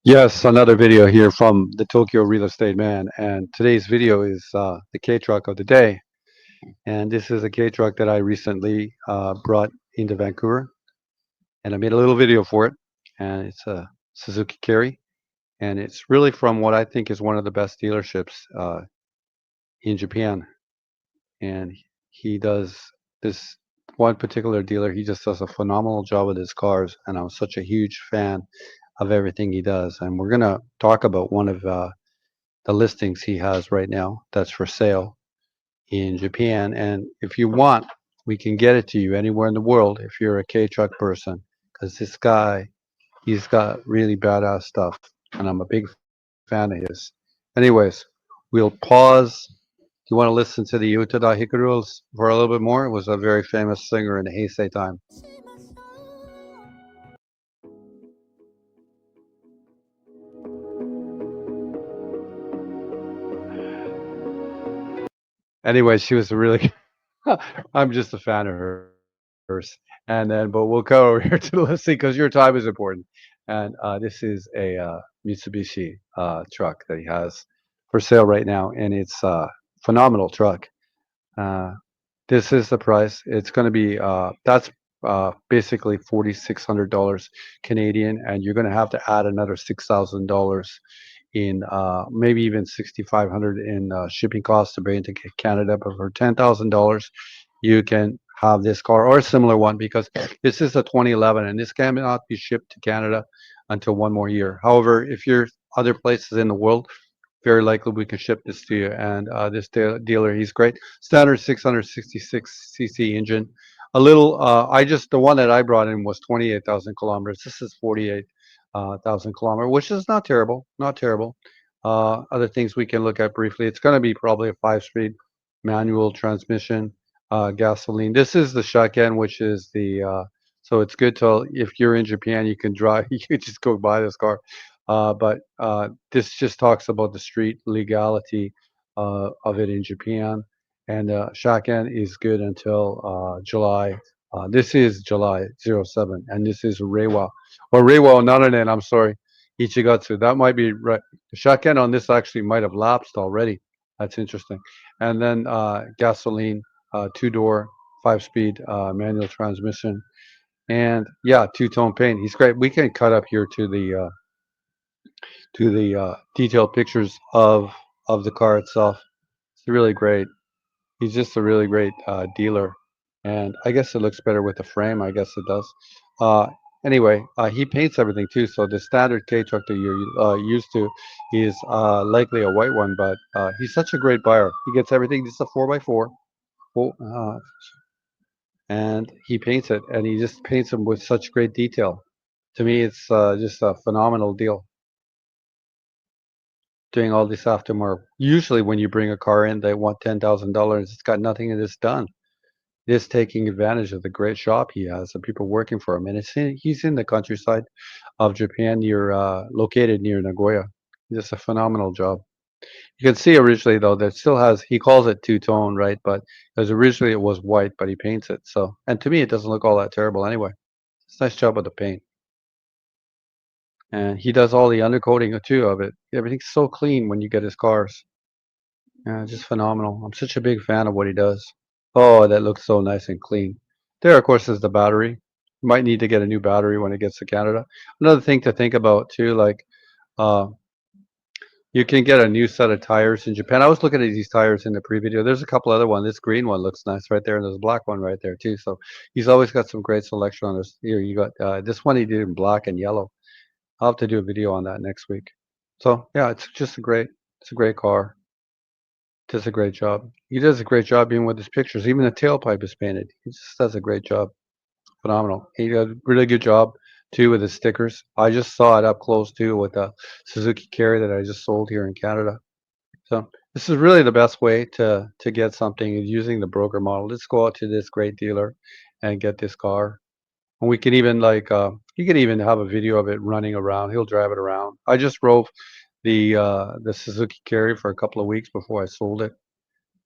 Yes, another video here from the Tokyo Real Estate Man, and today's video is the K truck of the day. And this is a K truck that I recently brought into Vancouver, and I made a little video for it. And it's a Suzuki Carry, and it's really from what I think is one of the best dealerships in Japan. And he does this one particular dealer. He just does a phenomenal job with his cars, and I'm such a huge fan of everything he does. And we're gonna talk about one of the listings he has right now that's for sale in Japan. And if you want, we can get it to you anywhere in the world if you're a K truck person, because this guy, he's got really badass stuff, and I'm a big fan of his. Anyways, we'll pause. Do you want to listen to the Utada Hikaru for a little bit more? It was a very famous singer in the Heisei time. Anyway, she was a really I'm just a fan of hers. And then, but we'll go over here to the listing because your time is important. And this is a Mitsubishi truck that he has for sale right now, and it's a phenomenal truck. Uh, this is the price. It's going to be that's basically $4,600 Canadian, and you're going to have to add another $6,000 in maybe even 6,500 in shipping costs to bring it to Canada. But for $10,000, you can have this car or a similar one because this is a 2011 and this cannot be shipped to Canada until one more year. However, if you're other places in the world, very likely we can ship this to you. And this dealer, he's great. Standard 666cc engine. A little, the one that I brought in was 28,000 kilometers. This is 48,000 kilometers, which is not terrible, not terrible. Other things we can look at briefly. It's going to be probably a 5-speed manual transmission, gasoline. This is the shotgun, which is so it's good to, if you're in Japan, you can drive, you could just go buy this car. But this just talks about the street legality of it in Japan. And shotgun is good until July. This is July 07, and this is Reiwa. Or Reiwa, not an N, I'm sorry. Ichigatsu. That might be right. The shotgun on this actually might have lapsed already. That's interesting. And then gasoline, two-door, 5-speed manual transmission. And yeah, two-tone paint. He's great. We can cut up here to the detailed pictures of the car itself. It's really great. He's just a really great dealer, and I guess it looks better with the frame. I guess it does. Uh, anyway, he paints everything too. So the standard K truck that you're used to is likely a white one, but he's such a great buyer. He gets everything. Just a 4x4, and he paints it, and he just paints them with such great detail. To me, it's just a phenomenal deal. Doing all this aftermarket. Usually, when you bring a car in, they want $10,000. It's got nothing of this done. This taking advantage of the great shop he has and people working for him. And he's in the countryside of Japan, located near Nagoya. Just a phenomenal job. You can see originally though that still has, he calls it two-tone, right? But because originally it was white, but he paints it. So, and to me, it doesn't look all that terrible anyway. It's a nice job with the paint. And he does all the undercoating too of it. Everything's so clean when you get his cars. Yeah, just phenomenal. I'm such a big fan of what he does. Oh, that looks so nice and clean. There, of course, is the battery. Might need to get a new battery when it gets to Canada. Another thing to think about too, like uh, you can get a new set of tires in Japan. I was looking at these tires in the pre-video. There's a couple other ones. This green one looks nice right there, and there's a black one right there too. So he's always got some great selection on this. Here you got this one he did in black and yellow. I'll have to do a video on that next week. So yeah, it's a great car. Does a great job. He does a great job even with his pictures. Even the tailpipe is painted. He just does a great job. Phenomenal. He does a really good job too with his stickers. I just saw it up close too with the Suzuki Carry that I just sold here in Canada. So this is really the best way to get something is using the broker model. Let's go out to this great dealer and get this car. And we can even like he could even have a video of it running around. He'll drive it around. I just drove the Suzuki Carry for a couple of weeks before I sold it.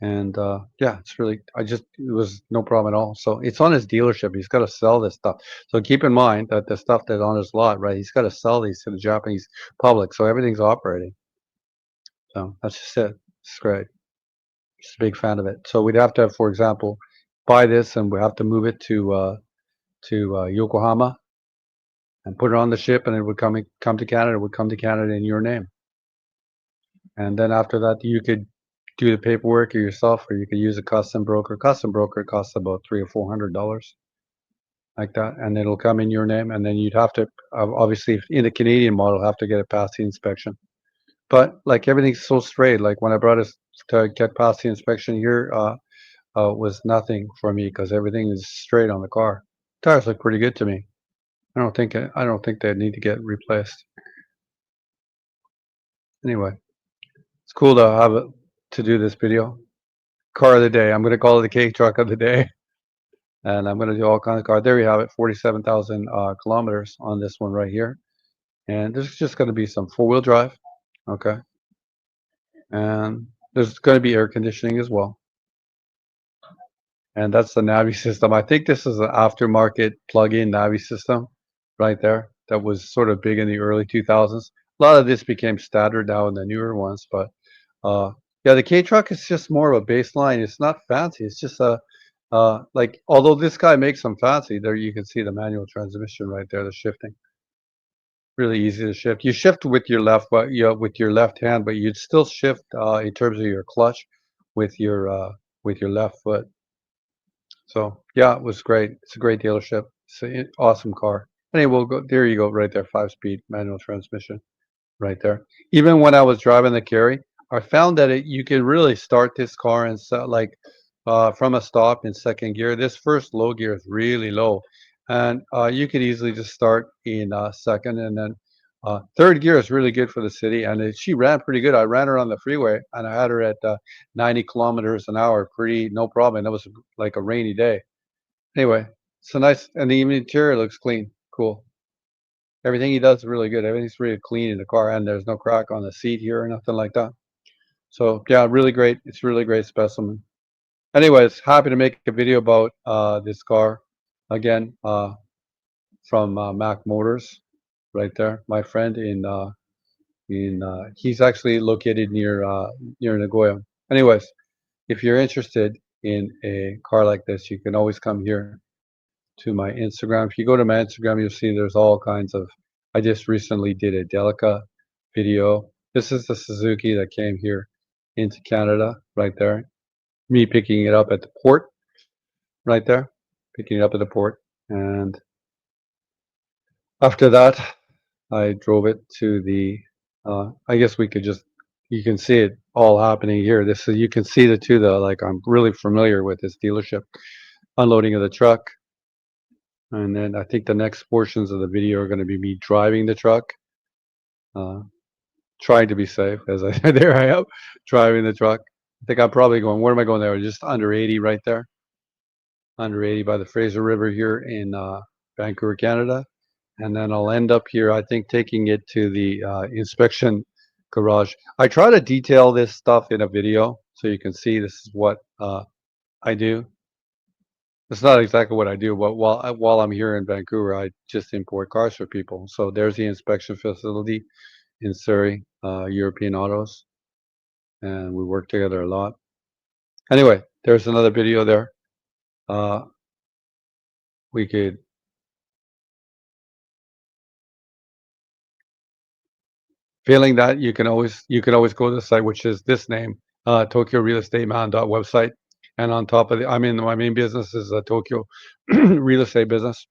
And yeah, it's really it was no problem at all. So it's on his dealership. He's got to sell this stuff. So keep in mind that the stuff that's on his lot, right? He's got to sell these to the Japanese public. So everything's operating. So that's just it. It's great. Just a big fan of it. So we'd have to, for example, buy this and we have to move it to Yokohama and put it on the ship, and it would come to Canada. It would come to Canada in your name, and then after that, you could do the paperwork yourself, or you could use a custom broker. Custom broker costs about $300 or $400, like that, and it'll come in your name. And then you'd have to obviously in the Canadian model have to get it past the inspection. But like everything's so straight. Like when I brought it to get past the inspection here, was nothing for me because everything is straight on the car. Tires look pretty good to me. I don't think they need to get replaced. Anyway, it's cool to have it to do this video. Car of the day. I'm gonna call it the cake truck of the day, and I'm gonna do all kinds of cars. There you have it, 47,000 kilometers on this one right here. And there's just gonna be some four-wheel drive, okay, and there's gonna be air conditioning as well. And that's the Navi system. I think this is an aftermarket plug-in Navi system right there that was sort of big in the early 2000s. A lot of this became standard now in the newer ones, but yeah, the K-Truck is just more of a baseline. It's not fancy. It's just a like although this guy makes them fancy, there you can see the manual transmission right there, the shifting. Really easy to shift. You shift with your left, but with your left hand, but you'd still shift in terms of your clutch with your left foot. So yeah, it was great. It's a great dealership. It's an awesome car. Anyway, we'll go there. You go right there, 5-speed manual transmission right there. Even when I was driving the Carry, I found that you can really start this car and like from a stop in second gear. This first low gear is really low, and you could easily just start in second, and then third gear is really good for the city. And she ran pretty good. I ran her on the freeway, and I had her at 90 kilometers an hour, pretty no problem. And that was like a rainy day. Anyway, so nice, and the interior looks clean, cool. Everything he does is really good. Everything's really clean in the car, and there's no crack on the seat here or nothing like that. So yeah, really great. It's really great specimen. Anyways, happy to make a video about this car again from Mac Motors, right there. My friend he's actually located near Nagoya. Anyways, if you're interested in a car like this, you can always come here to my Instagram. If you go to my Instagram, you'll see there's all kinds of. I just recently did a Delica video. This is the Suzuki that came here into Canada, right there. Me picking it up at the port, right there, picking it up at the port, and after that, I drove it to the. I guess we could just. You can see it all happening here. This is you can see the two. The like I'm really familiar with this dealership. Unloading of the truck, and then I think the next portions of the video are going to be me driving the truck, uh, trying to be safe. As I there I am driving the truck. I think I'm probably going. Where am I going there? Just under 80 right there. Under 80 by the Fraser River here in Vancouver, Canada. And then I'll end up here, I think, taking it to the inspection garage. I try to detail this stuff in a video so you can see this is what I do. It's not exactly what I do, but while I'm here in Vancouver, I just import cars for people. So there's the inspection facility in Surrey, European Autos, and we work together a lot. Anyway, there's another video there. We could Failing that, you can always go to the site, which is this name, Tokyo Real Estate Man website. And on top of I mean, my main business is a Tokyo real estate business.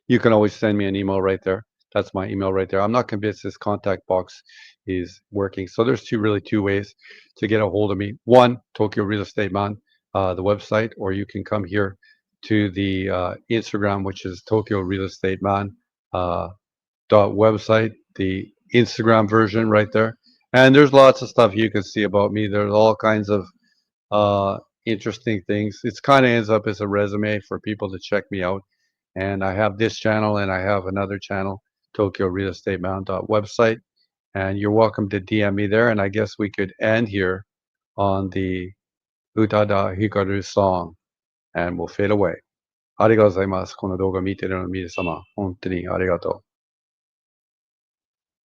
You can always send me an email right there. That's my email right there. I'm not convinced this contact box is working. So there's two ways to get a hold of me. One, Tokyo Real Estate Man, the website, or you can come here to the Instagram, which is Tokyo Real Estate Man. Website, the Instagram version right there. And there's lots of stuff you can see about me. There's all kinds of interesting things. It's kind of ends up as a resume for people to check me out. And I have this channel and I have another channel, Tokyo Real Estate Mound website. And you're welcome to DM me there. And I guess we could end here on the Utada Hikaru song and we'll fade away. ありがとうございます。この動画見てるの皆様、本当にありがとう。